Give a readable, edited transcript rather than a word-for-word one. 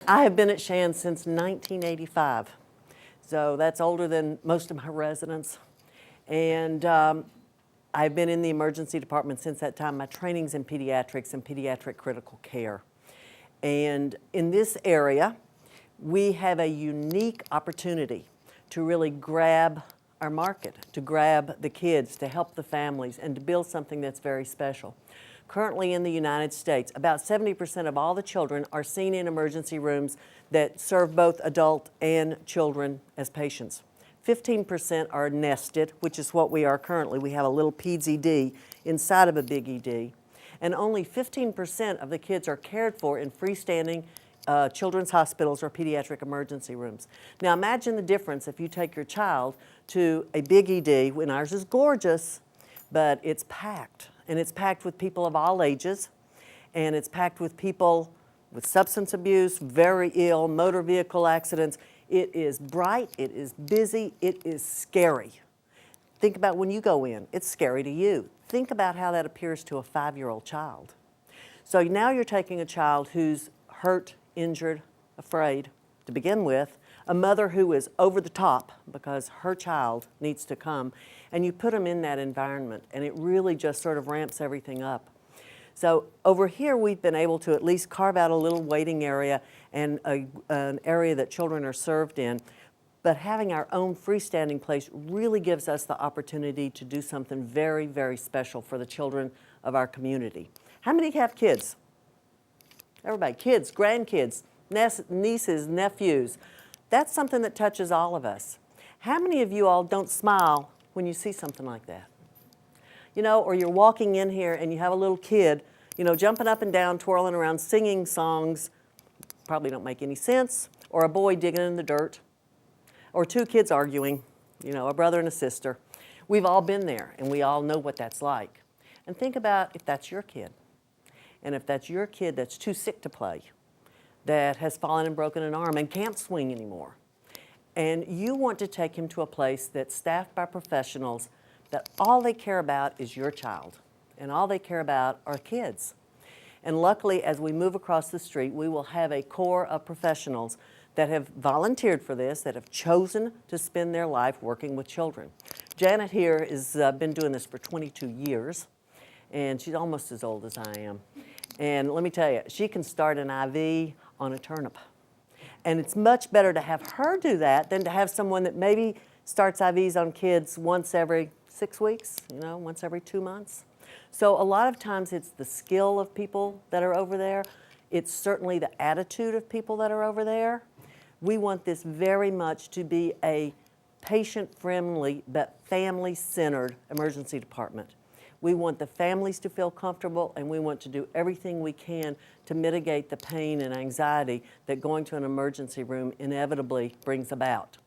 I have been at Shands since 1985, so that's older than most of my residents. And I've been in the emergency department since that time. My training's in pediatrics and pediatric critical care. And in this area, we have a unique opportunity to really grab our market, to grab the kids, to help the families, and to build something that's very special. Currently in the United States, about 70% of all the children are seen in emergency rooms that serve both adult and children as patients. 15% are nested, which is what we are currently. We have a little peds ED inside of a big ED. And only 15% of the kids are cared for in freestanding children's hospitals or pediatric emergency rooms. Now imagine the difference if you take your child to a big ED, when ours is gorgeous, but it's packed. And it's packed with people of all ages, and it's packed with people with substance abuse, very ill, motor vehicle accidents. It is bright, it is busy, it is scary. Think about when you go in, it's scary to you. Think about how that appears to a 5-year-old child. So now you're taking a child who's hurt, injured, afraid to begin with, a mother who is over the top because her child needs to come, and you put them in that environment, and it really just sort of ramps everything up. So over here, we've been able to at least carve out a little waiting area and an area that children are served in, but having our own freestanding place really gives us the opportunity to do something very, very special for the children of our community. How many have kids? Everybody, kids, grandkids, nieces, nephews. That's something that touches all of us. How many of you all don't smile when you see something like that? You know, or you're walking in here and you have a little kid, you know, jumping up and down, twirling around, singing songs, probably don't make any sense, or a boy digging in the dirt, or two kids arguing, you know, a brother and a sister. We've all been there, and we all know what that's like. And think about if that's your kid, and if that's your kid that's too sick to play, that has fallen and broken an arm and can't swing anymore. And you want to take him to a place that's staffed by professionals that all they care about is your child, and all they care about are kids. And luckily, as we move across the street, we will have a core of professionals that have volunteered for this, that have chosen to spend their life working with children. Janet here has been doing this for 22 years, and she's almost as old as I am. And let me tell you, she can start an IV on a turnip. And it's much better to have her do that than to have someone that maybe starts IVs on kids once every 6 weeks, you know, once every 2 months. So a lot of times it's the skill of people that are over there. It's certainly the attitude of people that are over there. We want this very much to be a patient-friendly but family-centered emergency department. We want the families to feel comfortable, and we want to do everything we can to mitigate the pain and anxiety that going to an emergency room inevitably brings about.